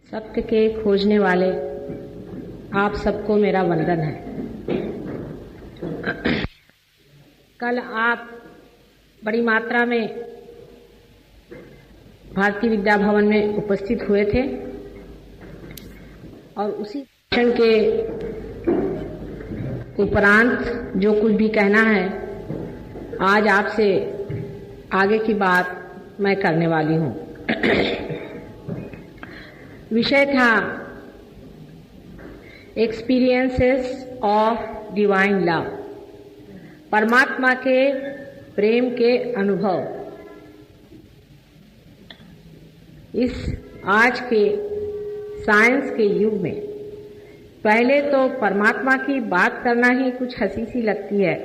सत्य के खोजने वाले आप सबको मेरा वंदन है। कल आप बड़ी मात्रा में भारतीय विद्या भवन में उपस्थित हुए थे और उसी भाषण के उपरांत जो कुछ भी कहना है आज आपसे आगे की बात मैं करने वाली हूँ। विषय था एक्सपीरियंसेस ऑफ डिवाइन लव, परमात्मा के प्रेम के अनुभव। इस आज के साइंस के युग में पहले तो परमात्मा की बात करना ही कुछ हंसी सी लगती है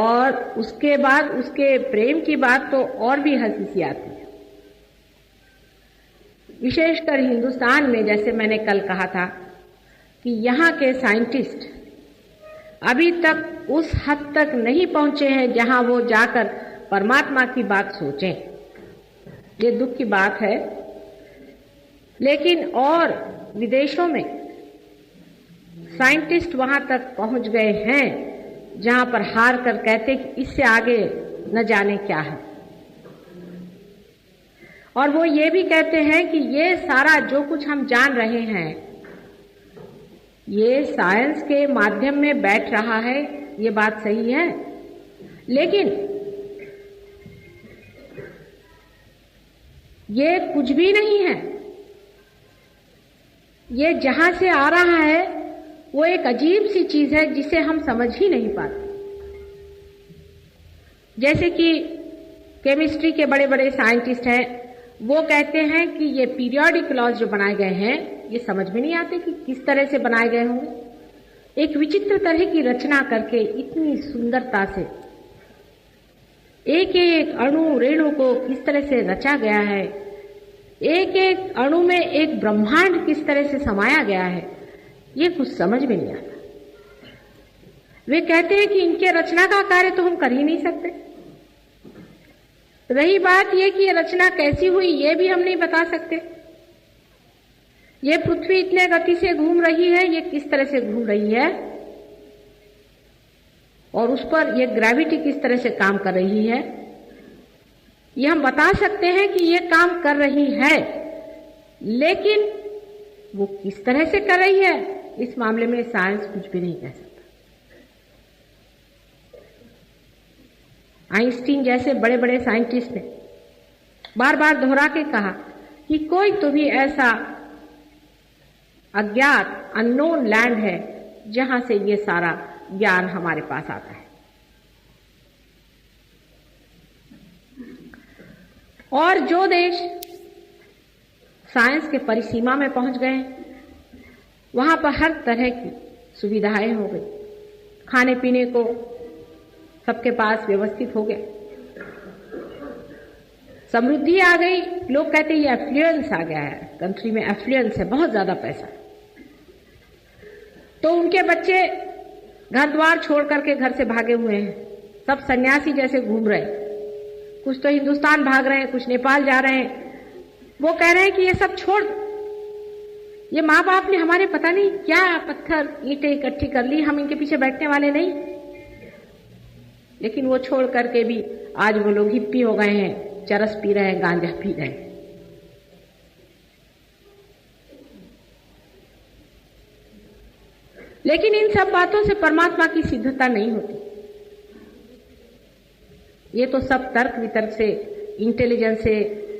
और उसके बाद उसके प्रेम की बात तो और भी हंसी सी आती है। विशेषकर हिंदुस्तान में, जैसे मैंने कल कहा था कि यहाँ के साइंटिस्ट अभी तक उस हद तक नहीं पहुंचे हैं जहां वो जाकर परमात्मा की बात सोचें। ये दुख की बात है, लेकिन और विदेशों में साइंटिस्ट वहां तक पहुंच गए हैं जहां पर हार कर कहते कि इससे आगे न जाने क्या है। और वो ये भी कहते हैं कि ये सारा जो कुछ हम जान रहे हैं ये साइंस के माध्यम में बैठ रहा है, ये बात सही है, लेकिन ये कुछ भी नहीं है। ये जहां से आ रहा है वो एक अजीब सी चीज है जिसे हम समझ ही नहीं पाते। जैसे कि केमिस्ट्री के बड़े बड़े साइंटिस्ट हैं, वो कहते हैं कि ये पीरियोडिक लॉज जो बनाए गए हैं ये समझ में नहीं आते कि किस तरह से बनाए गए होंगे। एक विचित्र तरह की रचना करके इतनी सुंदरता से एक एक अणु रेणु को किस तरह से रचा गया है, एक एक अणु में एक ब्रह्मांड किस तरह से समाया गया है, ये कुछ समझ में नहीं आता। वे कहते हैं कि इनके रचना का कार्य तो हम कर ही नहीं सकते। रही बात ये कि ये रचना कैसी हुई ये भी हम नहीं बता सकते। ये पृथ्वी इतने गति से घूम रही है, ये किस तरह से घूम रही है और उस पर ये ग्रेविटी किस तरह से काम कर रही है, ये हम बता सकते हैं कि ये काम कर रही है, लेकिन वो किस तरह से कर रही है इस मामले में साइंस कुछ भी नहीं कह सकता। आइंस्टीन जैसे बड़े बड़े साइंटिस्ट ने बार बार दोहरा के कहा कि कोई तो भी ऐसा अज्ञात अननोन लैंड है जहां से ये सारा ज्ञान हमारे पास आता है। और जो देश साइंस के परिसीमा में पहुंच गए वहां पर हर तरह की सुविधाएं हो गई, खाने पीने को सबके पास व्यवस्थित हो गए, समृद्धि आ गई। लोग कहते हैं ये एफ्लुएंस आ गया है, कंट्री में एफ्लुएंस है, बहुत ज्यादा पैसा। तो उनके बच्चे घर द्वार छोड़ करके घर से भागे हुए हैं, सब सन्यासी जैसे घूम रहे, कुछ तो हिंदुस्तान भाग रहे हैं, कुछ नेपाल जा रहे हैं। वो कह रहे हैं कि ये सब छोड़, ये माँ बाप ने हमारे पता नहीं क्या पत्थर ईंटें इकट्ठी कर ली, हम इनके पीछे बैठने वाले नहीं। लेकिन वो छोड़ करके भी आज वो लोग हिप्पी हो गए हैं, चरस पी रहे हैं, गांजा पी रहे हैं। लेकिन इन सब बातों से परमात्मा की सिद्धता नहीं होती। ये तो सब तर्क वितर्क से, इंटेलिजेंस से,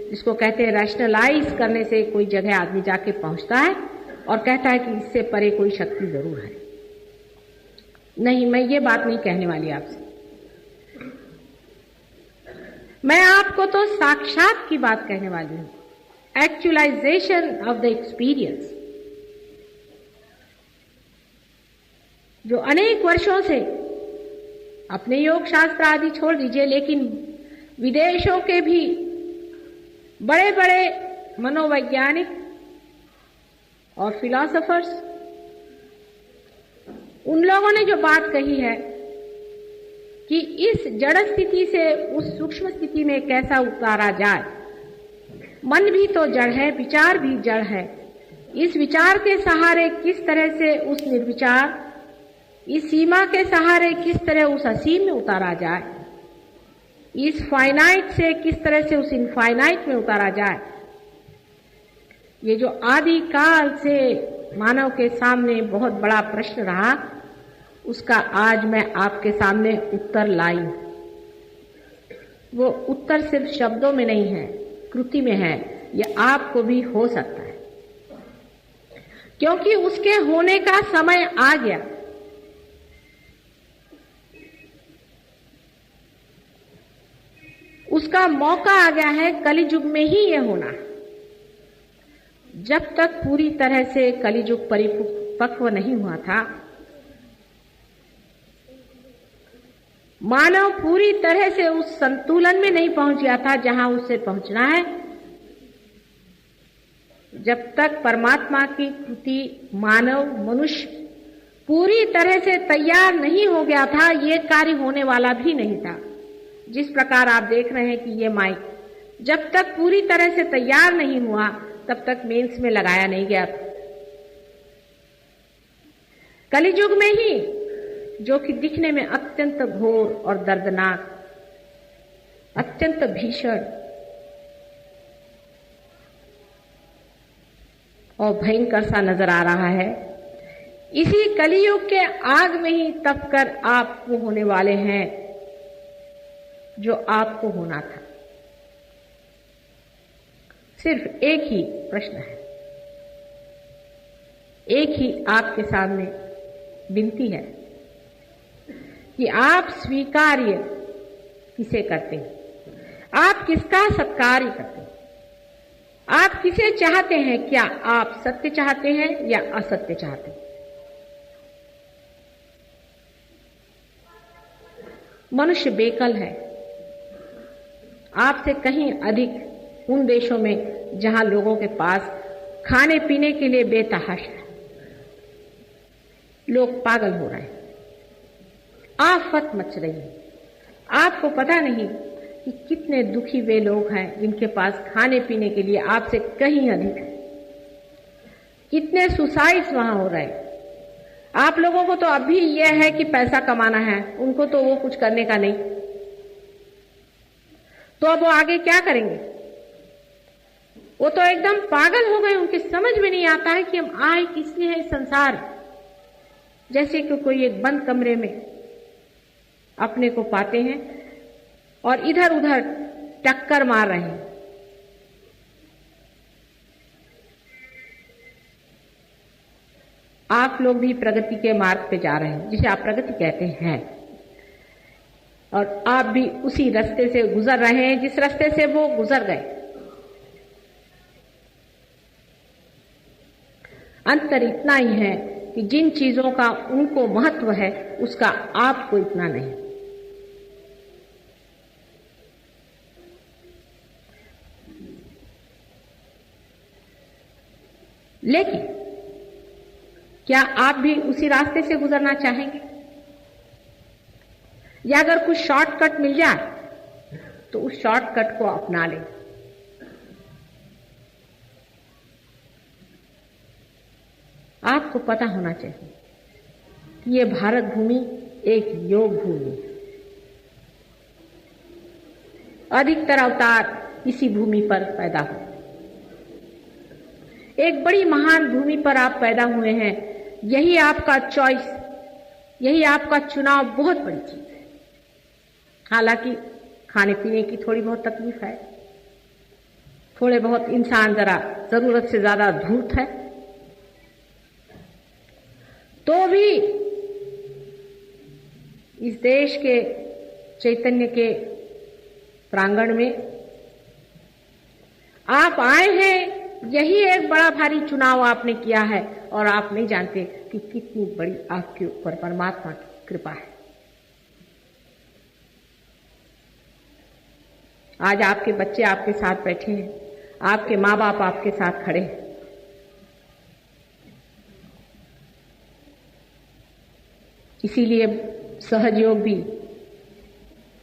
जिसको कहते हैं रैशनलाइज करने से कोई जगह आदमी जाके पहुंचता है और कहता है कि इससे परे कोई शक्ति जरूर है। नहीं, मैं ये बात नहीं कहने वाली आपसे। मैं आपको तो साक्षात की बात कहने वाली हूं, एक्चुअलाइजेशन ऑफ द एक्सपीरियंस, जो अनेक वर्षों से अपने योग शास्त्र आदि छोड़ दीजिए, लेकिन विदेशों के भी बड़े बड़े मनोवैज्ञानिक और फिलोसोफर्स, उन लोगों ने जो बात कही है कि इस जड़ स्थिति से उस सूक्ष्म स्थिति में कैसा उतारा जाए, मन भी तो जड़ है, विचार भी जड़ है। इस विचार के सहारे किस तरह से उस निर्विचार, इस सीमा के सहारे किस तरह उस असीम में उतारा जाए, इस फाइनाइट से किस तरह से उस इनफाइनाइट में उतारा जाए, ये जो आदि काल से मानव के सामने बहुत बड़ा प्रश्न रहा, उसका आज मैं आपके सामने उत्तर लाई हूं। वो उत्तर सिर्फ शब्दों में नहीं है, कृति में है। ये आपको भी हो सकता है, क्योंकि उसके होने का समय आ गया। उसका मौका आ गया है, कलियुग में ही यह होना। जब तक पूरी तरह से कलियुग परिपक्व नहीं हुआ था, मानव पूरी तरह से उस संतुलन में नहीं पहुंच गया था जहां उसे पहुंचना है, जब तक परमात्मा की कृति मानव मनुष्य पूरी तरह से तैयार नहीं हो गया था, ये कार्य होने वाला भी नहीं था। जिस प्रकार आप देख रहे हैं कि ये माइक जब तक पूरी तरह से तैयार नहीं हुआ, तब तक मेंस में लगाया नहीं गया था। कलियुग में ही, जो कि दिखने में अत्यंत घोर और दर्दनाक, अत्यंत भीषण और भयंकर सा नजर आ रहा है, इसी कलियुग के आग में ही तपकर आप वो होने वाले हैं जो आपको होना था। सिर्फ एक ही प्रश्न है, एक ही आपके सामने विनती है कि आप स्वीकार्य किसे करते हैं, आप किसका सत्कार करते हैं, आप किसे चाहते हैं। क्या आप सत्य चाहते हैं या असत्य चाहते हैं? मनुष्य बेकल है, आपसे कहीं अधिक उन देशों में जहां लोगों के पास खाने पीने के लिए बेतहाशा है। लोग पागल हो रहे हैं, आफत मच रही है। आपको पता नहीं कि कितने दुखी वे लोग हैं जिनके पास खाने पीने के लिए आपसे कहीं अधिक है। कितने सुसाइड्स वहां हो रहे हैं। आप लोगों को तो अभी यह है कि पैसा कमाना है, उनको तो वो कुछ करने का नहीं। तो अब वो आगे क्या करेंगे? वो तो एकदम पागल हो गए। उनके समझ में नहीं आता है कि हम आए किस लिए हैं इस संसार। जैसे कि कोई एक बंद कमरे में अपने को पाते हैं और इधर उधर टक्कर मार रहे हैं। आप लोग भी प्रगति के मार्ग पे जा रहे हैं, जिसे आप प्रगति कहते हैं, और आप भी उसी रास्ते से गुजर रहे हैं जिस रास्ते से वो गुजर गए। अंतर इतना ही है कि जिन चीजों का उनको महत्व है, उसका आपको इतना नहीं। लेकिन क्या आप भी उसी रास्ते से गुजरना चाहेंगे, या अगर कुछ शॉर्टकट मिल जाए तो उस शॉर्टकट को अपना लें? आपको पता होना चाहिए कि ये भारत भूमि एक योग भूमि है। अधिकतर अवतार इसी भूमि पर पैदा हुए। एक बड़ी महान भूमि पर आप पैदा हुए हैं। यही आपका चॉइस, यही आपका चुनाव बहुत बड़ी चीज है। हालांकि खाने पीने की थोड़ी बहुत तकलीफ है, थोड़े बहुत इंसान जरा जरूरत से ज्यादा धूर्त है, तो भी इस देश के चैतन्य के प्रांगण में आप आए हैं। यही एक बड़ा भारी चुनाव आपने किया है, और आप नहीं जानते कि कितनी बड़ी आपके ऊपर परमात्मा की कृपा है। आज आपके बच्चे आपके साथ बैठे हैं, आपके माँ बाप आपके साथ खड़े हैं। इसीलिए सहयोग भी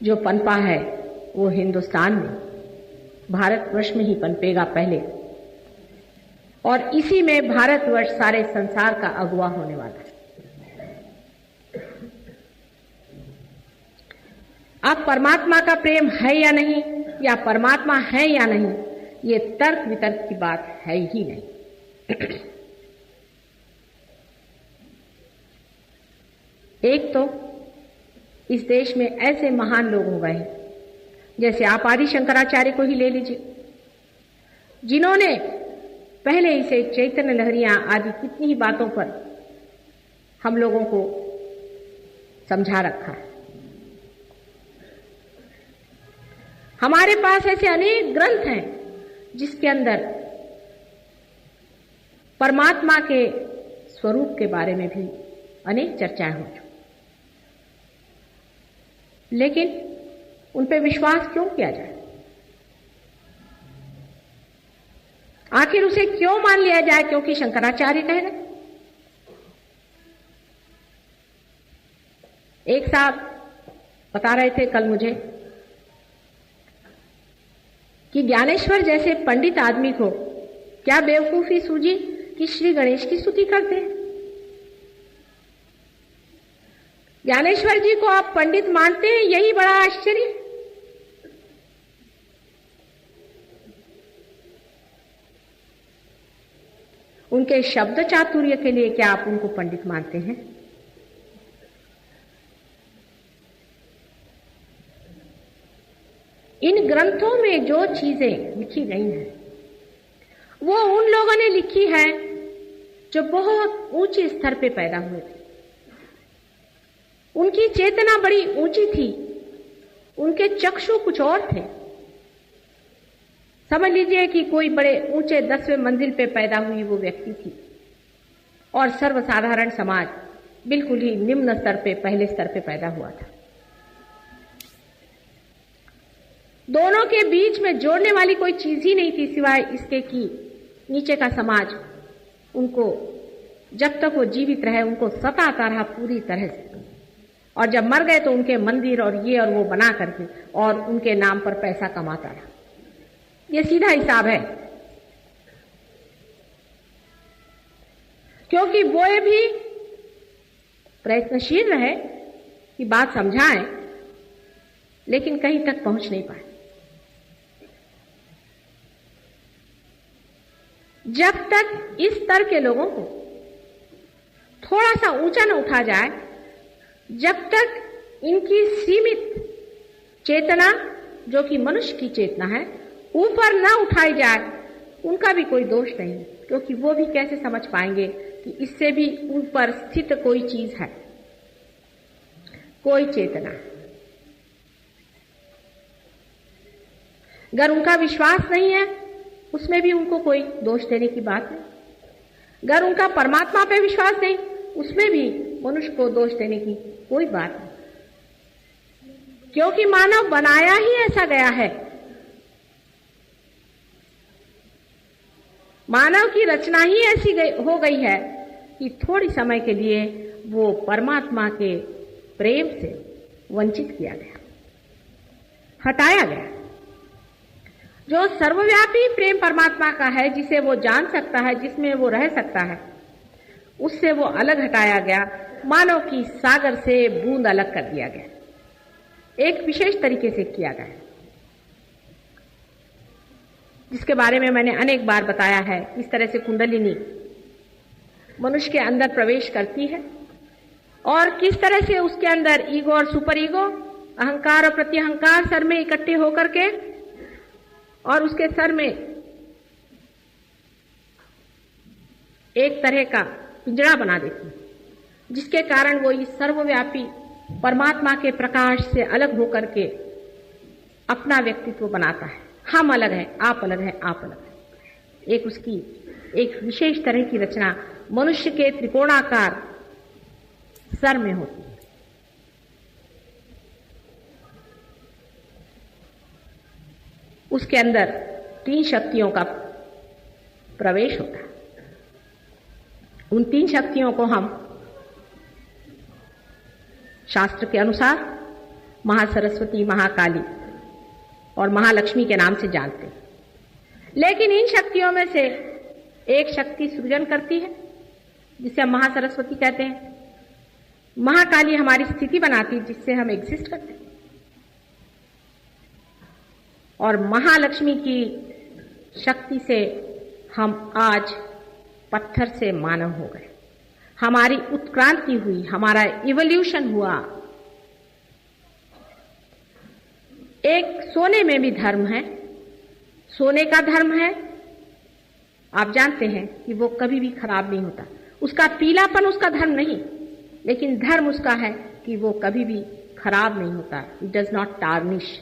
जो पनपा है वो हिंदुस्तान में, भारतवर्ष में ही पनपेगा पहले, और इसी में भारतवर्ष सारे संसार का अगुवा होने वाला है। अब परमात्मा का प्रेम है या नहीं, या परमात्मा है या नहीं, ये तर्क वितर्क की बात है ही नहीं। एक तो इस देश में ऐसे महान लोग हो गए हैं, जैसे आप आदि शंकराचार्य को ही ले लीजिए, जिन्होंने पहले इसे चैतन्य लहरियां आदि कितनी ही बातों पर हम लोगों को समझा रखा है। हमारे पास ऐसे अनेक ग्रंथ हैं जिसके अंदर परमात्मा के स्वरूप के बारे में भी अनेक चर्चाएं हो चुकी, लेकिन उन पे विश्वास क्यों किया जाए? आखिर उसे क्यों मान लिया जाए? क्योंकि शंकराचार्य कह गए। एक साहब बता रहे थे कल मुझे कि ज्ञानेश्वर जैसे पंडित आदमी को क्या बेवकूफी सूझी कि श्री गणेश की स्तुति करते हैं। ज्ञानेश्वर जी को आप पंडित मानते हैं, यही बड़ा आश्चर्य। उनके शब्द चातुर्य के लिए क्या आप उनको पंडित मानते हैं? इन ग्रंथों में जो चीजें लिखी गई हैं वो उन लोगों ने लिखी है जो बहुत ऊंचे स्तर पे पैदा हुए थे। उनकी चेतना बड़ी ऊंची थी, उनके चक्षु कुछ और थे। समझ लीजिए कि कोई बड़े ऊंचे 10वें मंजिल पे पैदा हुई वो व्यक्ति थी, और सर्वसाधारण समाज बिल्कुल ही निम्न स्तर पे, पहले स्तर पे पैदा हुआ था। दोनों के बीच में जोड़ने वाली कोई चीज ही नहीं थी सिवाय इसके कि नीचे का समाज उनको जब तक वो जीवित रहे उनको सताता रहा पूरी तरह से, और जब मर गए तो उनके मंदिर और ये और वो बना करके और उनके नाम पर पैसा कमाता रहा। ये सीधा हिसाब है, क्योंकि वो भी प्रयत्नशील रहे कि बात समझाएं, लेकिन कहीं तक पहुंच नहीं पाए। जब तक इस स्तर के लोगों को थोड़ा सा ऊंचा न उठा जाए, जब तक इनकी सीमित चेतना जो कि मनुष्य की चेतना है ऊपर न उठाई जाए, उनका भी कोई दोष नहीं, क्योंकि वो भी कैसे समझ पाएंगे कि इससे भी ऊपर स्थित कोई चीज है, कोई चेतना। अगर उनका विश्वास नहीं है उसमें भी उनको कोई दोष देने की बात नहीं। अगर उनका परमात्मा पे विश्वास नहीं उसमें भी मनुष्य को दोष देने की कोई बात नहीं, क्योंकि मानव बनाया ही ऐसा गया है। मानव की रचना ही ऐसी हो गई है कि थोड़ी समय के लिए वो परमात्मा के प्रेम से वंचित किया गया, हटाया गया। जो सर्वव्यापी प्रेम परमात्मा का है, जिसे वो जान सकता है, जिसमें वो रह सकता है, उससे वो अलग हटाया गया। मानव की सागर से बूंद अलग कर दिया गया, एक विशेष तरीके से किया गया, जिसके बारे में मैंने अनेक बार बताया है। इस तरह से कुंडलिनी मनुष्य के अंदर प्रवेश करती है और किस तरह से उसके अंदर ईगो और सुपर ईगो, अहंकार और प्रत्यहंकार सर में इकट्ठे होकर के और उसके सर में एक तरह का पिंजरा बना देती है, जिसके कारण वो इस सर्वव्यापी परमात्मा के प्रकाश से अलग होकर के अपना व्यक्तित्व बनाता है। हम अलग हैं, आप अलग हैं, आप अलग हैं। एक उसकी एक विशेष तरह की रचना मनुष्य के त्रिकोणाकार सर में होती है। उसके अंदर 3 शक्तियों का प्रवेश होता है। उन 3 शक्तियों को हम शास्त्र के अनुसार महासरस्वती, महाकाली और महालक्ष्मी के नाम से जानते हैं। लेकिन इन शक्तियों में से एक शक्ति सृजन करती है, जिसे हम महासरस्वती कहते हैं। महाकाली हमारी स्थिति बनाती है, जिससे हम एग्जिस्ट करते हैं। और महालक्ष्मी की शक्ति से हम आज पत्थर से मानव हो गए, हमारी उत्क्रांति हुई, हमारा इवोल्यूशन हुआ। एक सोने में भी धर्म है, सोने का धर्म है, आप जानते हैं कि वो कभी भी खराब नहीं होता। उसका पीलापन उसका धर्म नहीं, लेकिन धर्म उसका है कि वो कभी भी खराब नहीं होता। It does not tarnish.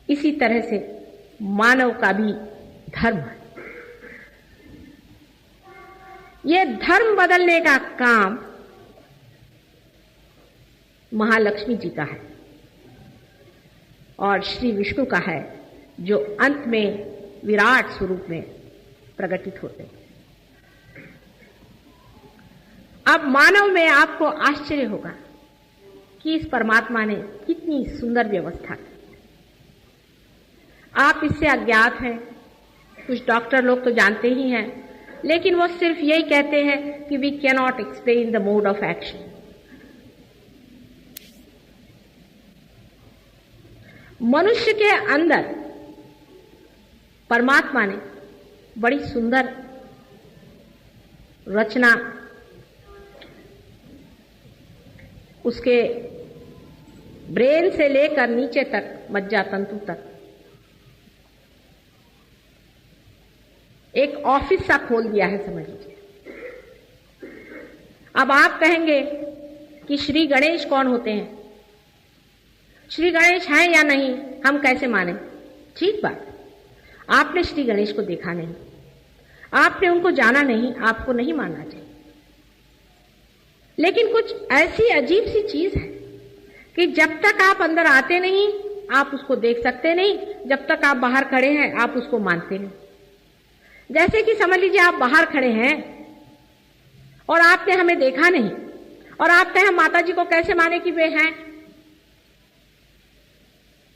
इसी तरह से मानव का भी धर्म है। ये धर्म बदलने का काम महालक्ष्मी जी का है और श्री विष्णु का है, जो अंत में विराट स्वरूप में प्रकटित होते हैं। अब मानव में आपको आश्चर्य होगा कि इस परमात्मा ने कितनी सुंदर व्यवस्था की। आप इससे अज्ञात हैं, कुछ डॉक्टर लोग तो जानते ही हैं, लेकिन वो सिर्फ यही कहते हैं कि we can not explain the mode of action. मनुष्य के अंदर परमात्मा ने बड़ी सुंदर रचना, उसके ब्रेन से लेकर नीचे तक मज्जा तंतु तक एक ऑफिस सा खोल दिया है, समझ लीजिए। अब आप कहेंगे कि श्री गणेश कौन होते हैं? श्री गणेश हैं या नहीं, हम कैसे माने? ठीक बात, आपने श्री गणेश को देखा नहीं, आपने उनको जाना नहीं, आपको नहीं मानना चाहिए। लेकिन कुछ ऐसी अजीब सी चीज है कि जब तक आप अंदर आते नहीं, आप उसको देख सकते नहीं, जब तक आप बाहर खड़े हैं आप उसको मानते नहीं। जैसे कि समझ लीजिए आप बाहर खड़े हैं और आपने हमें देखा नहीं, और आप कहें माता जी को कैसे माने कि वे हैं?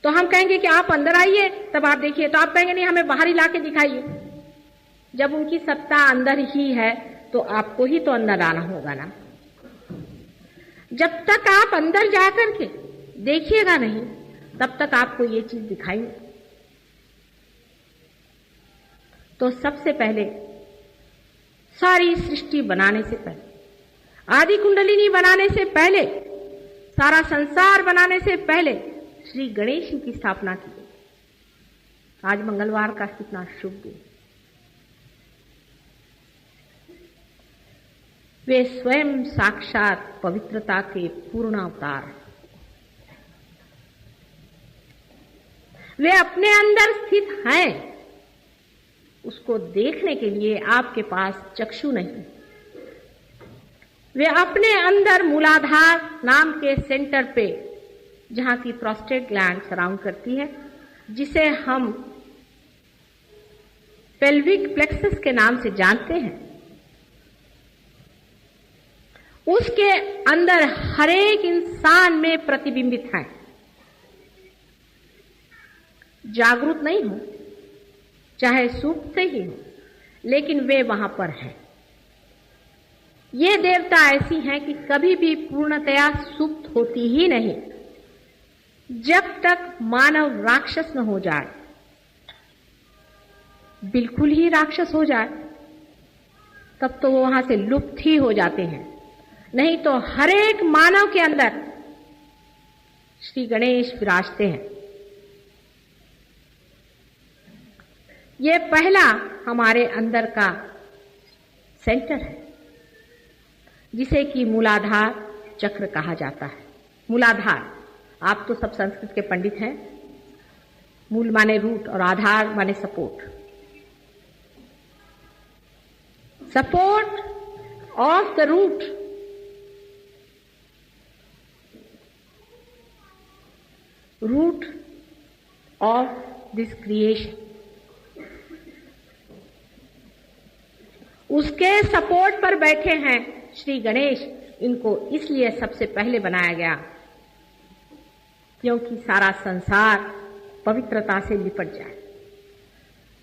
तो हम कहेंगे कि आप अंदर आइए, तब आप देखिए। तो आप कहेंगे नहीं, हमें बाहर ही लाके दिखाइए। जब उनकी सत्ता अंदर ही है तो आपको ही तो अंदर आना होगा ना। जब तक आप अंदर जाकर के देखिएगा नहीं, तब तक आपको ये चीज दिखाई नहीं। तो सबसे पहले सारी सृष्टि बनाने से पहले, आदि कुंडलिनी बनाने से पहले, सारा संसार बनाने से पहले श्री गणेश जी की स्थापना की गई। आज मंगलवार का कितना शुभ दिन। वे स्वयं साक्षात पवित्रता के पूर्ण अवतार। वे अपने अंदर स्थित हैं, उसको देखने के लिए आपके पास चक्षु नहीं। वे अपने अंदर मूलाधार नाम के सेंटर पे, जहां की प्रोस्टेट ग्लैंड सराउंड करती है, जिसे हम पेल्विक प्लेक्सस के नाम से जानते हैं, उसके अंदर हर एक इंसान में प्रतिबिंबित है। जागरूक नहीं हो, चाहे सुप्त से ही हो, लेकिन वे वहां पर हैं। ये देवता ऐसी हैं कि कभी भी पूर्णतया सुप्त होती ही नहीं। जब तक मानव राक्षस न हो जाए, बिल्कुल ही राक्षस हो जाए, तब तो वो वहां से लुप्त ही हो जाते हैं। नहीं तो हर एक मानव के अंदर श्री गणेश विराजते हैं। ये पहला हमारे अंदर का सेंटर है, जिसे कि मूलाधार चक्र कहा जाता है। मूलाधार, आप तो सब संस्कृत के पंडित हैं। मूल माने रूट और आधार माने support. Support of the root. Root of this creation. उसके सपोर्ट पर बैठे हैं श्री गणेश। इनको इसलिए सबसे पहले बनाया गया क्योंकि सारा संसार पवित्रता से लिपट जाए।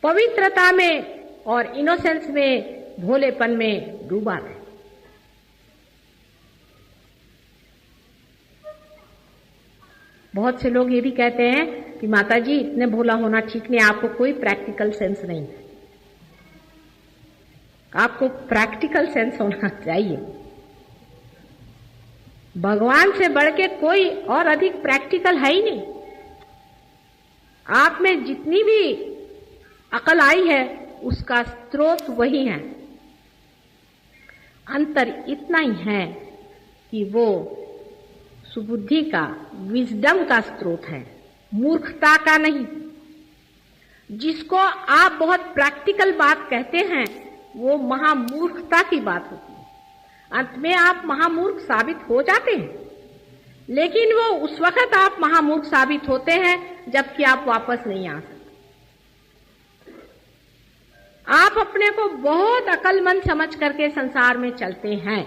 पवित्रता में और इनोसेंस में, भोलेपन में डूबा रहे। बहुत से लोग ये भी कहते हैं कि माता जी इतने भोला होना ठीक नहीं, आपको कोई प्रैक्टिकल सेंस नहीं है। आपको प्रैक्टिकल सेंस होना चाहिए। भगवान से बढ़ के कोई और अधिक प्रैक्टिकल है ही नहीं। आप में जितनी भी अकल आई है उसका स्रोत वही है। अंतर इतना ही है कि वो सुबुद्धि का, विजडम का स्रोत है, मूर्खता का नहीं। जिसको आप बहुत प्रैक्टिकल बात कहते हैं वो महामूर्खता की बात होती है। अंत में आप महामूर्ख साबित हो जाते हैं, लेकिन वो उस वक्त आप महामूर्ख साबित होते हैं जबकि आप वापस नहीं आ सकते। आप अपने को बहुत अक्लमंद समझ करके संसार में चलते हैं।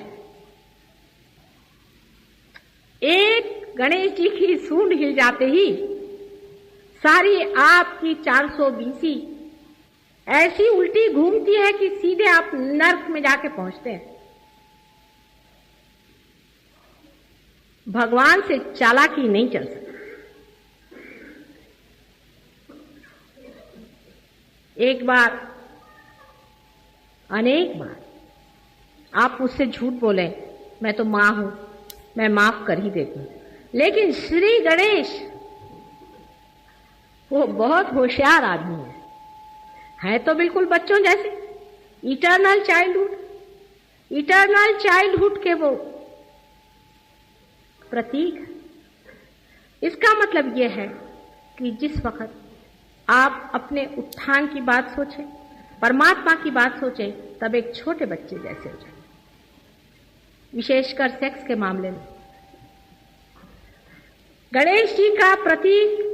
एक गणेश जी की सूंड हिल जाते ही सारी आपकी 420 ऐसी उल्टी घूमती है कि सीधे आप नर्क में जाके पहुंचते हैं। भगवान से चालाकी नहीं चल सकती। एक बार, अनेक बार आप मुझसे झूठ बोले, मैं तो मां हूं, मैं माफ कर ही देती हूं। लेकिन श्री गणेश वो बहुत होशियार आदमी है तो बिल्कुल बच्चों जैसे। इटर्नल चाइल्डहुड के वो प्रतीक। इसका मतलब यह है कि जिस वक्त आप अपने उत्थान की बात सोचें, परमात्मा की बात सोचें, तब एक छोटे बच्चे जैसे हो जाए। विशेषकर सेक्स के मामले में गणेश जी का प्रतीक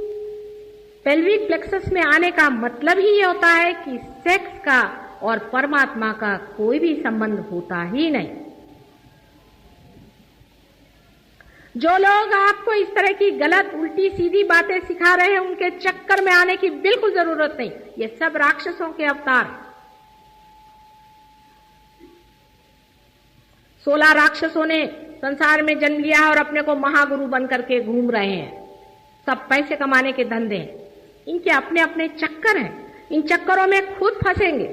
पेल्विक प्लेक्सस में आने का मतलब ही ये होता है कि सेक्स का और परमात्मा का कोई भी संबंध होता ही नहीं। जो लोग आपको इस तरह की गलत उल्टी सीधी बातें सिखा रहे हैं, उनके चक्कर में आने की बिल्कुल जरूरत नहीं। ये सब राक्षसों के अवतार। 16 राक्षसों ने संसार में जन्म लिया और अपने को महागुरु बन करके घूम रहे हैं। सब पैसे कमाने के धंधे हैं। इनके अपने अपने चक्कर हैं। इन चक्करों में खुद फंसेंगे,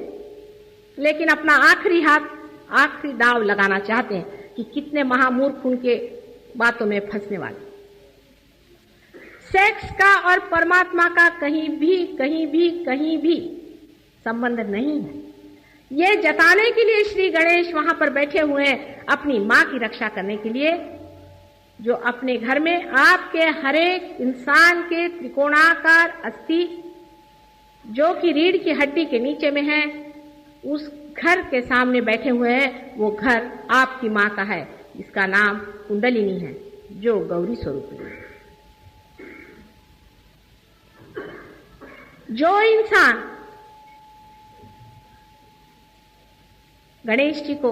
लेकिन अपना आखिरी हाथ, आखिरी दाव लगाना चाहते हैं कि कितने महामूर्ख उनके बातों में फंसने वाले। सेक्स का और परमात्मा का कहीं भी संबंध नहीं है। ये जताने के लिए श्री गणेश वहां पर बैठे हुए हैं, अपनी मां की रक्षा करने के लिए, जो अपने घर में आपके हरेक इंसान के त्रिकोणाकार अस्थि जो कि रीढ़ की हड्डी के नीचे में है, उस घर के सामने बैठे हुए हैं। वो घर आपकी मां का है, इसका नाम कुंडलिनी है, जो गौरी स्वरूपिणी है। जो इंसान गणेश जी को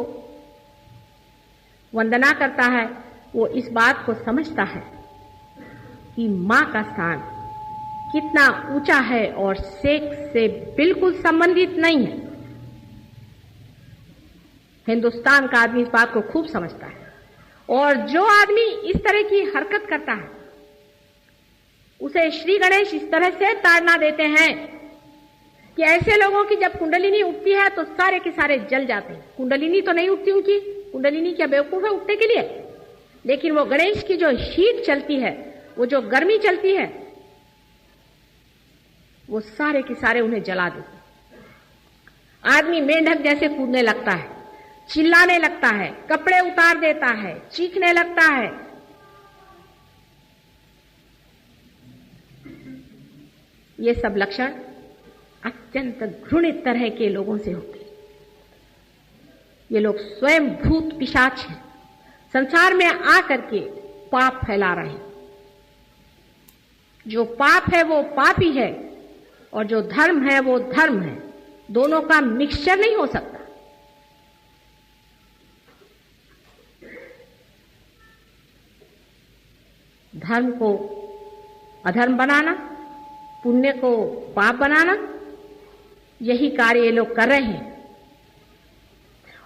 वंदना करता है, वो इस बात को समझता है कि मां का स्थान कितना ऊंचा है और सेक्स से बिल्कुल संबंधित नहीं है। हिंदुस्तान का आदमी इस बात को खूब समझता है, और जो आदमी इस तरह की हरकत करता है उसे श्री गणेश इस तरह से ताड़ना देते हैं कि ऐसे लोगों की जब कुंडलिनी उठती है तो सारे के सारे जल जाते हैं। कुंडलिनी तो नहीं उठती उनकी, कुंडलिनी क्या बेवकूफ है उठने के लिए? लेकिन वो गणेश की जो हीट चलती है, वो जो गर्मी चलती है, वो सारे के सारे उन्हें जला देते। आदमी मेंढक जैसे कूदने लगता है, चिल्लाने लगता है, कपड़े उतार देता है, चीखने लगता है। ये सब लक्षण अत्यंत घृणित तरह के लोगों से होते हैं। ये लोग स्वयं भूत पिशाच हैं, संसार में आकर के पाप फैला रहे हैं। जो पाप है वो पाप ही है, और जो धर्म है वो धर्म है। दोनों का मिक्सचर नहीं हो सकता। धर्म को अधर्म बनाना, पुण्य को पाप बनाना, यही कार्य ये लोग कर रहे हैं।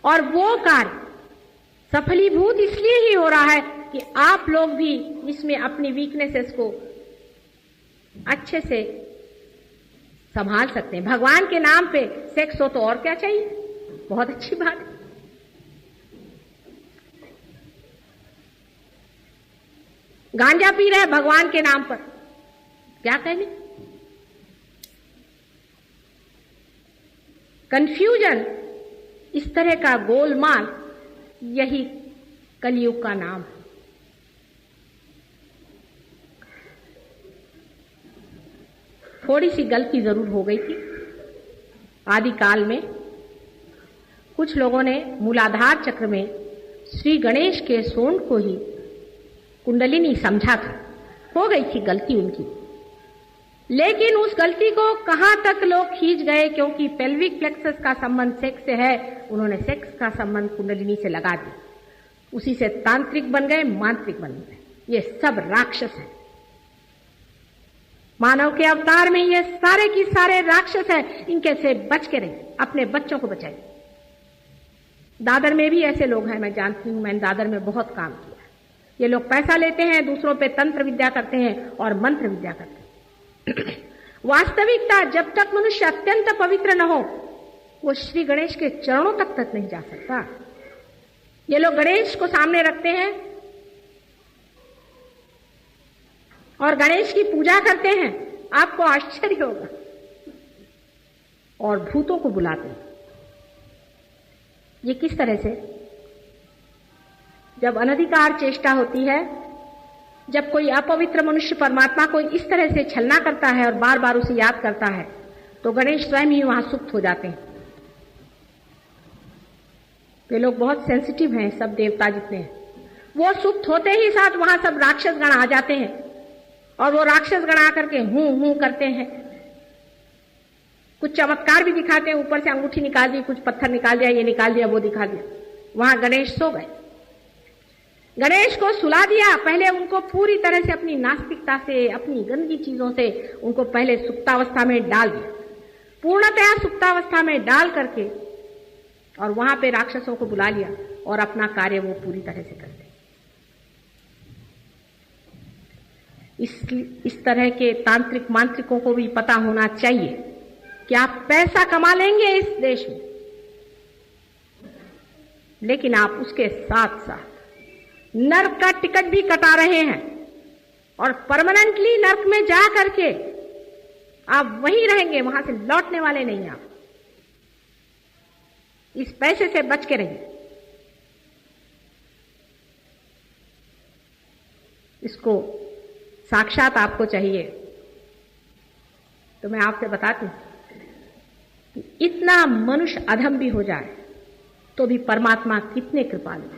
और वो कार्य सफलीभूत इसलिए ही हो रहा है कि आप लोग भी इसमें अपनी वीकनेसेस को अच्छे से संभाल सकते हैं। भगवान के नाम पे सेक्स हो तो और क्या चाहिए, बहुत अच्छी बात है। गांजा पी रहे भगवान के नाम पर, क्या कहने। कंफ्यूजन, इस तरह का गोलमाल, यही कलयुग का नाम है। थोड़ी सी गलती जरूर हो गई थी आदि काल में। कुछ लोगों ने मूलाधार चक्र में श्री गणेश के सोंड को ही कुंडलिनी समझा था। हो गई थी गलती उनकी, लेकिन उस गलती को कहां तक लोग खींच गए, क्योंकि पेल्विक प्लेक्सस का संबंध सेक्स से है, उन्होंने सेक्स का संबंध कुंडलिनी से लगा दिया। उसी से तांत्रिक बन गए, मांत्रिक बन गए। ये सब राक्षस है। मानव के अवतार में ये सारे की सारे राक्षस है। इनके से बच के रहिए, अपने बच्चों को बचाइए। दादर में भी ऐसे लोग हैं, मैं जानती हूं, मैंने दादर में बहुत काम किया। ये लोग पैसा लेते हैं, दूसरों पे तंत्र विद्या करते हैं और मंत्र विद्या करते हैं। वास्तविकता, जब तक मनुष्य अत्यंत पवित्र न हो, वो श्री गणेश के चरणों तक नहीं जा सकता। ये लोग गणेश को सामने रखते हैं और गणेश की पूजा करते हैं, आपको आश्चर्य होगा, और भूतों को बुलाते हैं। ये किस तरह से? जब अनधिकार चेष्टा होती है, जब कोई अपवित्र मनुष्य परमात्मा को इस तरह से छलना करता है और बार बार उसे याद करता है, तो गणेश स्वयं ही वहां सुप्त हो जाते हैं। वे लोग बहुत सेंसिटिव हैं, सब देवता जितने हैं। वो सुप्त होते ही साथ वहां सब राक्षस गण आ जाते हैं, और वो राक्षस गण आकर के हूं करते हैं। कुछ चमत्कार भी दिखाते हैं, ऊपर से अंगूठी निकाल दी, कुछ पत्थर निकाल दिया, ये निकाल दिया, वो दिखा दिया। वहां गणेश सो गए। गणेश को सुला दिया। पहले उनको पूरी तरह से अपनी नास्तिकता से, अपनी गंदी चीजों से उनको पहले सुप्तावस्था में डाल दिया, पूर्णतया सुप्तावस्था में डाल करके, और वहां पे राक्षसों को बुला लिया और अपना कार्य वो पूरी तरह से करते। इस तरह के तांत्रिक मांत्रिकों को भी पता होना चाहिए कि आप पैसा कमा लेंगे इस देश में, लेकिन आप उसके साथ साथ नर्क का टिकट भी कटा रहे हैं, और परमानेंटली नर्क में जा करके आप वहीं रहेंगे, वहां से लौटने वाले नहीं। आप इस पैसे से बच के रहिए। इसको साक्षात आपको चाहिए तो मैं आपसे बताती हूं कि इतना मनुष्य अधम भी हो जाए तो भी परमात्मा कितने कृपालु।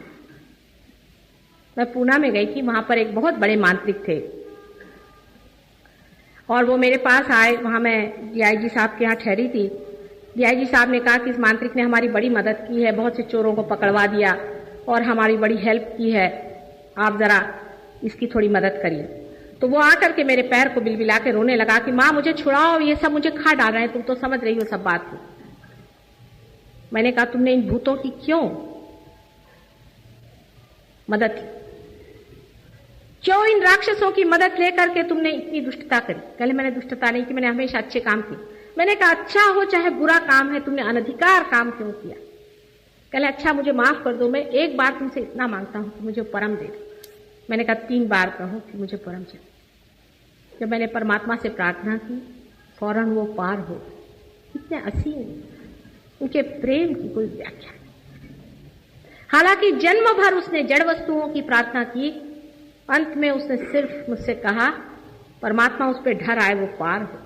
मैं पूना में गई थी, वहां पर एक बहुत बड़े मांत्रिक थे, और वो मेरे पास आए। वहां मैं डीआईजी साहब के यहाँ ठहरी थी। डीआईजी साहब ने कहा कि इस मांत्रिक ने हमारी बड़ी मदद की है, बहुत से चोरों को पकड़वा दिया और हमारी बड़ी हेल्प की है, आप जरा इसकी थोड़ी मदद करिए। तो वो आकर के मेरे पैर को बिलबिला के रोने लगा कि माँ मुझे छुड़ाओ, ये सब मुझे खा डाल रहे हैं, तुम तो समझ रही हो सब बात को। मैंने कहा तुमने इन भूतों की क्यों मदद की, क्यों इन राक्षसों की मदद लेकर के तुमने इतनी दुष्टता करी? कहले मैंने दुष्टता नहीं की, मैंने हमेशा अच्छे काम किए। मैंने कहा अच्छा हो चाहे बुरा काम है, तुमने अनधिकार काम क्यों किया? कहले अच्छा मुझे माफ कर दो, मैं एक बार तुमसे इतना मांगता हूं कि मुझे परम दे दो। मैंने कहा 3 बार कहो कि मुझे परम चाहिए। जब मैंने परमात्मा से प्रार्थना की, फौरन वो पार हो। इतने असीम उनके प्रेम की कोई व्याख्या नहीं। हालांकि जन्म भर उसने जड़ वस्तुओं की प्रार्थना की, अंत में उसने सिर्फ मुझसे कहा परमात्मा उस पर ढर आए वो पार हो।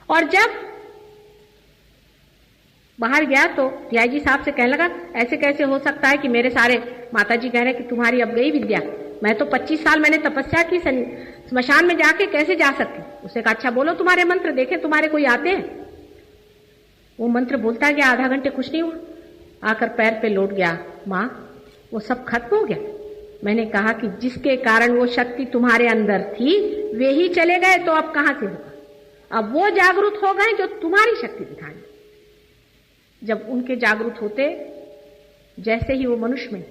और जब बाहर गया तो डीआईजी साहब से कहने लगा ऐसे कैसे हो सकता है कि मेरे सारे माताजी कह रहे कि तुम्हारी अब गई विद्या, मैं तो 25 साल मैंने तपस्या की, स्मशान में जाके कैसे जा सकती? उसने कहा अच्छा बोलो तुम्हारे मंत्र, देखे तुम्हारे कोई आते हैं। वो मंत्र बोलता गया, आधा घंटे कुछ नहीं हुआ, आकर पैर पे लौट गया, माँ वो सब खत्म हो गया। मैंने कहा कि जिसके कारण वो शक्ति तुम्हारे अंदर थी वे ही चले गए तो अब कहां से होगा? अब वो जागरूक हो गए जो तुम्हारी शक्ति दिखाएंगे। जब उनके जागरूक होते, जैसे ही वो मनुष्य में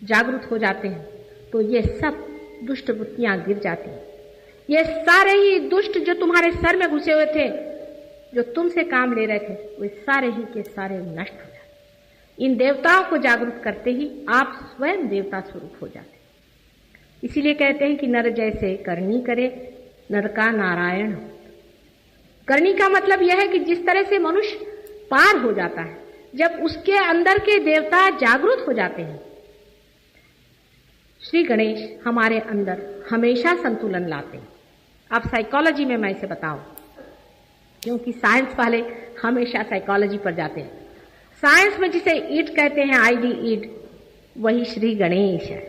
जागरूक हो जाते हैं, तो ये सब दुष्ट वृत्तियां गिर जाती हैं। ये सारे ही दुष्ट जो तुम्हारे सर में घुसे हुए थे, जो तुमसे काम ले रहे थे, वे सारे ही के सारे नष्ट हो जाते। इन देवताओं को जागरूक करते ही आप स्वयं देवता स्वरूप हो जाते। इसीलिए कहते हैं कि नर जैसे करनी करे, नर का नारायण हो। करनी का मतलब यह है कि जिस तरह से मनुष्य पार हो जाता है, जब उसके अंदर के देवता जागरूक हो जाते हैं। श्री गणेश हमारे अंदर हमेशा संतुलन लाते हैं। आप साइकोलॉजी में मैं इसे बताऊं, क्योंकि साइंस वाले हमेशा साइकोलॉजी पर जाते हैं। साइंस में जिसे ईड कहते हैं, आईडी ईड, वही श्री गणेश है।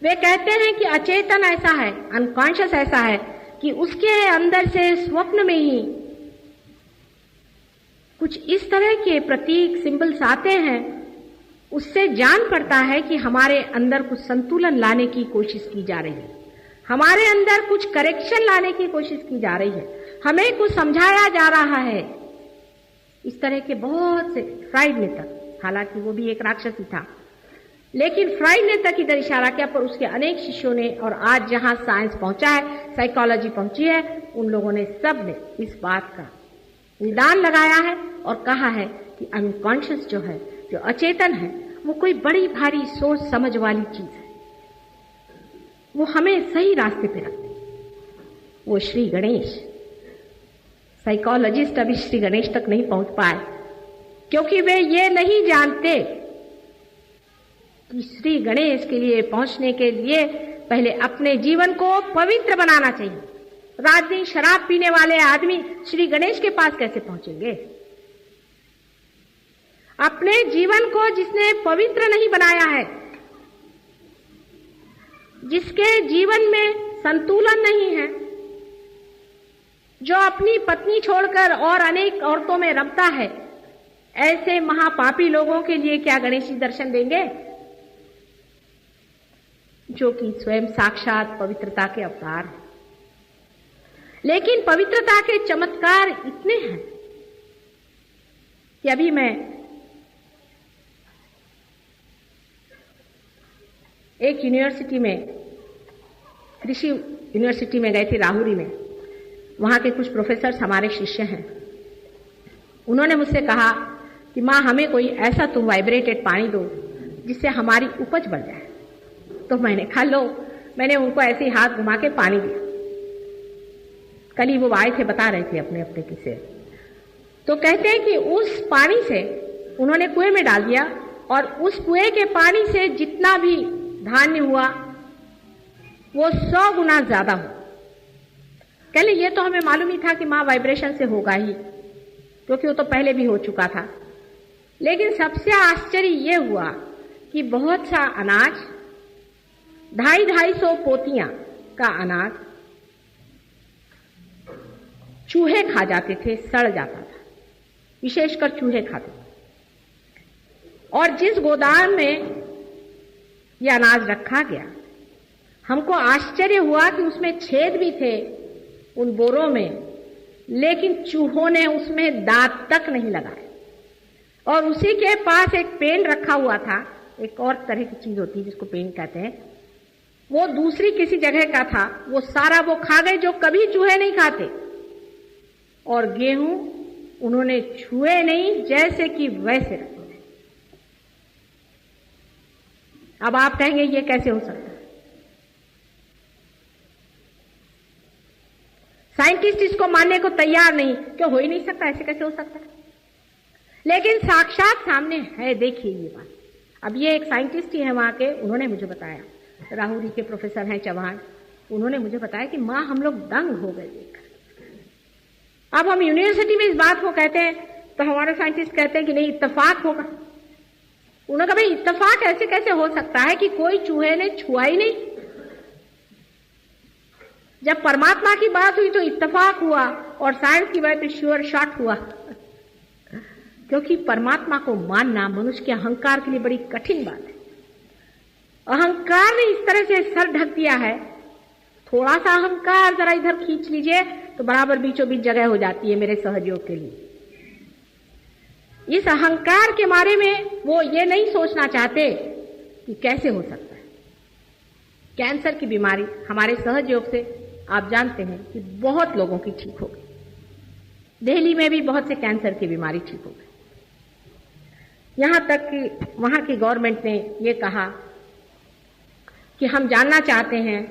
वे कहते हैं कि अचेतन ऐसा है, अनकॉन्शियस ऐसा है कि उसके अंदर से स्वप्न में ही कुछ इस तरह के प्रतीक, सिंबल्स आते हैं, उससे जान पड़ता है कि हमारे अंदर कुछ संतुलन लाने की कोशिश की जा रही है, हमारे अंदर कुछ करेक्शन लाने की कोशिश की जा रही है, हमें कुछ समझाया जा रहा है। इस तरह के बहुत से, फ्राइड ने तक, हालांकि वो भी एक राक्षस ही था, लेकिन फ्राइड ने तक इधर इशारा किया, पर उसके अनेक शिष्यों ने, और आज जहां साइंस पहुंचा है, साइकोलॉजी पहुंची है, उन लोगों ने, सब ने इस बात का निदान लगाया है और कहा है कि अनकॉन्शियस जो है, जो अचेतन है, वो कोई बड़ी भारी सोच समझ वाली चीज है। वो हमें सही रास्ते पे रखते हैं। वो श्री गणेश, साइकोलॉजिस्ट अभी श्री गणेश तक नहीं पहुंच पाए, क्योंकि वे ये नहीं जानते कि श्री गणेश के लिए पहुंचने के लिए पहले अपने जीवन को पवित्र बनाना चाहिए। रात दिन शराब पीने वाले आदमी श्री गणेश के पास कैसे पहुंचेंगे? अपने जीवन को जिसने पवित्र नहीं बनाया है, जिसके जीवन में संतुलन नहीं है, जो अपनी पत्नी छोड़कर और अनेक औरतों में रमता है, ऐसे महापापी लोगों के लिए क्या गणेश जी दर्शन देंगे, जो कि स्वयं साक्षात पवित्रता के अवतार हैं। लेकिन पवित्रता के चमत्कार इतने हैं कि अभी मैं एक यूनिवर्सिटी में, कृषि यूनिवर्सिटी में गए थे, राहुरी में। वहां के कुछ प्रोफेसर हमारे शिष्य हैं। उन्होंने मुझसे कहा कि माँ, हमें कोई ऐसा तुम वाइब्रेटेड पानी दो जिससे हमारी उपज बढ़ जाए। तो मैंने कहा लो, मैंने उनको ऐसे ही हाथ घुमा के पानी दिया। कल ही वो आए थे, बता रहे थे अपने अपने किस्से। तो कहते हैं कि उस पानी से उन्होंने कुएं में डाल दिया, और उस कुएं के पानी से जितना भी धान्य हुआ वो 100 गुना ज्यादा हुआ। कहले ये तो हमें मालूम ही था कि माँ वाइब्रेशन से होगा ही, क्योंकि वो तो पहले भी हो चुका था। लेकिन सबसे आश्चर्य ये हुआ कि बहुत सा अनाज, 250-250 पोतियां का अनाज चूहे खा जाते थे, सड़ जाता था, विशेषकर चूहे खाते थे। और जिस गोदाम में यह अनाज रखा गया, हमको आश्चर्य हुआ कि उसमें छेद भी थे उन बोरों में, लेकिन चूहों ने उसमें दांत तक नहीं लगाए। और उसी के पास एक पेन रखा हुआ था, एक और तरह की चीज होती है जिसको पेन कहते हैं, वो दूसरी किसी जगह का था, वो सारा वो खा गए जो कभी चूहे नहीं खाते। और गेहूं उन्होंने छुए नहीं, जैसे कि वैसे रखे। अब आप कहेंगे ये कैसे हो सकता है? साइंटिस्ट इसको मानने को तैयार नहीं, क्यों हो ही नहीं सकता, ऐसे कैसे हो सकता है? लेकिन साक्षात सामने है, देखिए ये बात। अब ये एक साइंटिस्ट ही है वहां के, उन्होंने मुझे बताया, राहुरी के प्रोफेसर हैं चौहान, उन्होंने मुझे बताया कि मां हम लोग दंग हो गए देखकर। अब हम यूनिवर्सिटी में इस बात को कहते हैं तो हमारे साइंटिस्ट कहते हैं कि नहीं, इत्तेफाक होगा। उन्होंने कहा भाई इत्तेफाक ऐसे कैसे हो सकता है कि कोई चूहे ने छुआ ही नहीं? जब परमात्मा की बात हुई तो इत्तेफाक हुआ, और साइंस की बात तो श्योर शॉट हुआ। क्योंकि परमात्मा को मानना मनुष्य के अहंकार के लिए बड़ी कठिन बात है। अहंकार ने इस तरह से सर ढक दिया है, थोड़ा सा अहंकार जरा इधर खींच लीजिए तो बराबर बीचों बीच जगह हो जाती है मेरे सहयोग के लिए। इस अहंकार के बारे में वो ये नहीं सोचना चाहते कि कैसे हो सकता है। कैंसर की बीमारी हमारे सहयोग से आप जानते हैं कि बहुत लोगों की ठीक हो गई। दिल्ली में भी बहुत से कैंसर की बीमारी ठीक हो गई। यहां तक कि वहां की गवर्नमेंट ने ये कहा कि हम जानना चाहते हैं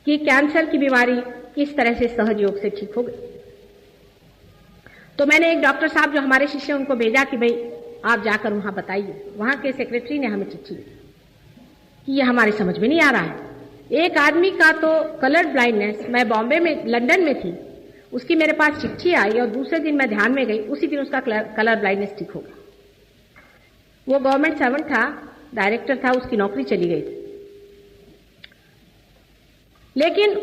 कि कैंसर की बीमारी किस तरह से सहयोग से ठीक हो गई। तो मैंने एक डॉक्टर साहब जो हमारे शिष्य उनको भेजा कि भाई आप जाकर वहां बताइए। वहां के सेक्रेटरी ने हमें चिट्ठी लिखी कि ये हमारे समझ में नहीं आ रहा है। एक आदमी का तो कलर ब्लाइंडनेस, मैं बॉम्बे में लंदन में थी, उसकी मेरे पास चिट्ठी आई और दूसरे दिन मैं ध्यान में गई, उसी दिन उसका कलर ब्लाइंडनेस ठीक हो गया। वो गवर्नमेंट सर्वेंट था, डायरेक्टर था, उसकी नौकरी चली गई थी, लेकिन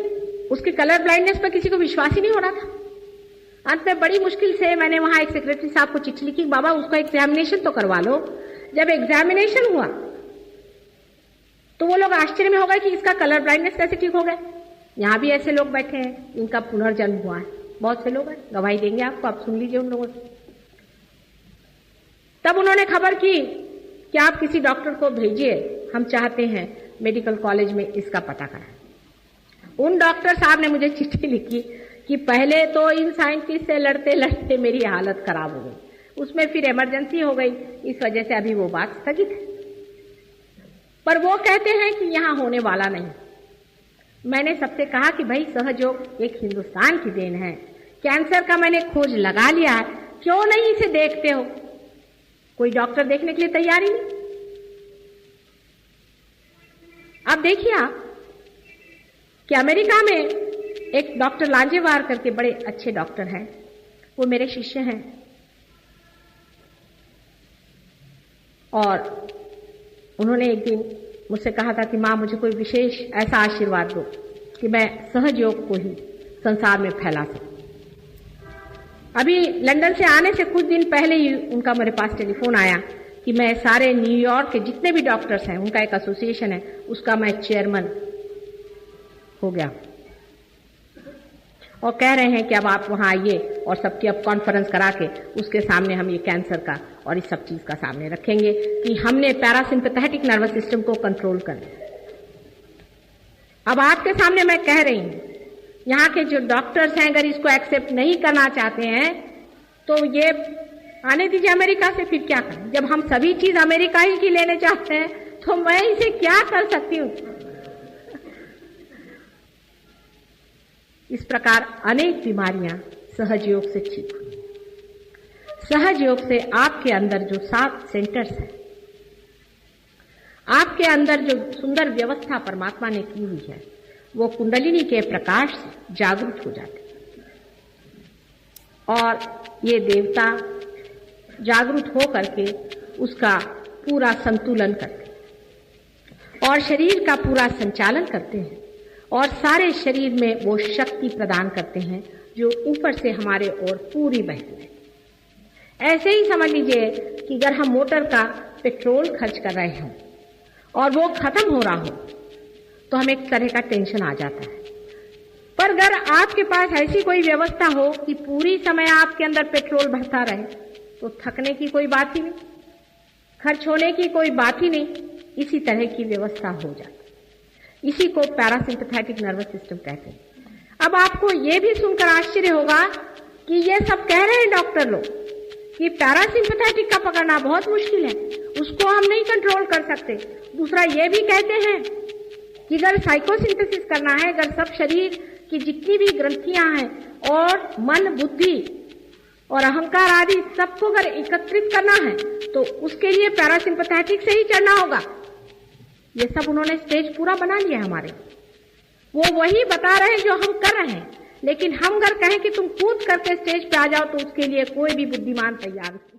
उसके कलर ब्लाइंडनेस पर किसी को विश्वास ही नहीं हो रहा था। अंत में बड़ी मुश्किल से मैंने वहां एक सेक्रेटरी साहब को चिट्ठी लिखी, बाबा उसका एग्जामिनेशन तो करवा लो। जब एग्जामिनेशन हुआ तो वो लोग आश्चर्य में हो गए कि इसका कलर ब्लाइंडनेस कैसे ठीक हो गया। यहां भी ऐसे लोग बैठे हैं, इनका पुनर्जन्म हुआ है, बहुत से लोग हैं, गवाही देंगे आपको, आप सुन लीजिए उन लोगों से। तब उन्होंने खबर की कि आप किसी डॉक्टर को भेजिए, हम चाहते हैं मेडिकल कॉलेज में इसका पता कराएं। उन डॉक्टर साहब ने मुझे चिट्ठी लिखी कि पहले तो इन साइंटिस्ट से लड़ते लड़ते मेरी हालत खराब हो गई, उसमें फिर इमरजेंसी हो गई, इस वजह से अभी वो बात स्थगित है। पर वो कहते हैं कि यहां होने वाला नहीं। मैंने सबसे कहा कि भाई सहयोग एक हिंदुस्तान की देन है, कैंसर का मैंने खोज लगा लिया है, क्यों नहीं इसे देखते हो? कोई डॉक्टर देखने के लिए तैयार ही नहीं। अब देखिए आप कि अमेरिका में एक डॉक्टर लांजेवार करके बड़े अच्छे डॉक्टर हैं, वो मेरे शिष्य हैं, और उन्होंने एक दिन मुझसे कहा था कि मां मुझे कोई विशेष ऐसा आशीर्वाद दो कि मैं सहयोग को ही संसार में फैला सकूं। अभी लंदन से आने से कुछ दिन पहले ही उनका मेरे पास टेलीफोन आया कि मैं सारे न्यूयॉर्क के जितने भी डॉक्टर्स हैं, उनका एक एसोसिएशन है, उसका मैं चेयरमैन हो गया, और कह रहे हैं कि अब आप वहां आइए और सबकी अब कॉन्फ्रेंस करा के उसके सामने हम ये कैंसर का और इस सब चीज का सामने रखेंगे कि हमने पैरासिम्पैथेटिक नर्वस सिस्टम को कंट्रोल कर लिया। अब आपके सामने मैं कह रही हूं, यहाँ के जो डॉक्टर्स हैं अगर इसको एक्सेप्ट नहीं करना चाहते हैं तो ये आने दीजिए अमेरिका से, फिर क्या करें? जब हम सभी चीज अमेरिका ही की लेने चाहते हैं तो मैं इसे क्या कर सकती हूं? इस प्रकार अनेक बीमारियां सहयोग से ठीक हुई। सहयोग से आपके अंदर जो 7 सेंटर्स हैं, आपके अंदर जो सुंदर व्यवस्था परमात्मा ने की हुई है, वो कुंडलिनी के प्रकाश से जागरूक हो जाते हैं, और ये देवता जागरूक हो करके उसका पूरा संतुलन करते हैं और शरीर का पूरा संचालन करते हैं, और सारे शरीर में वो शक्ति प्रदान करते हैं जो ऊपर से हमारे ओर पूरी बहती है। ऐसे ही समझ लीजिए कि अगर हम मोटर का पेट्रोल खर्च कर रहे हों और वो खत्म हो रहा हो तो हमें एक तरह का टेंशन आ जाता है। पर अगर आपके पास ऐसी कोई व्यवस्था हो कि पूरी समय आपके अंदर पेट्रोल भरता रहे तो थकने की कोई बात ही नहीं, खर्च होने की कोई बात ही नहीं, इसी तरह की व्यवस्था हो जाती। इसी को पैरासिम्पैथेटिक नर्वस सिस्टम कहते हैं। अब आपको ये भी सुनकर आश्चर्य होगा कि ये सब कह रहे हैं डॉक्टर लोग कि पैरासिम्पैथेटिक का पकड़ना बहुत मुश्किल है, उसको हम नहीं कंट्रोल कर सकते। दूसरा ये भी कहते हैं कि अगर साइकोसिंथेसिस करना है, अगर सब शरीर की जितनी भी ग्रंथियां हैं और मन, बुद्धि और अहंकार आदि सबको अगर एकत्रित करना है तो उसके लिए पैरासिम्पैथेटिक से ही चढ़ना होगा। ये सब उन्होंने स्टेज पूरा बना लिया हमारे, वो वही बता रहे हैं जो हम कर रहे हैं, लेकिन हम अगर कहें कि तुम कूद करके स्टेज पे आ जाओ तो उसके लिए कोई भी बुद्धिमान तैयार नहीं।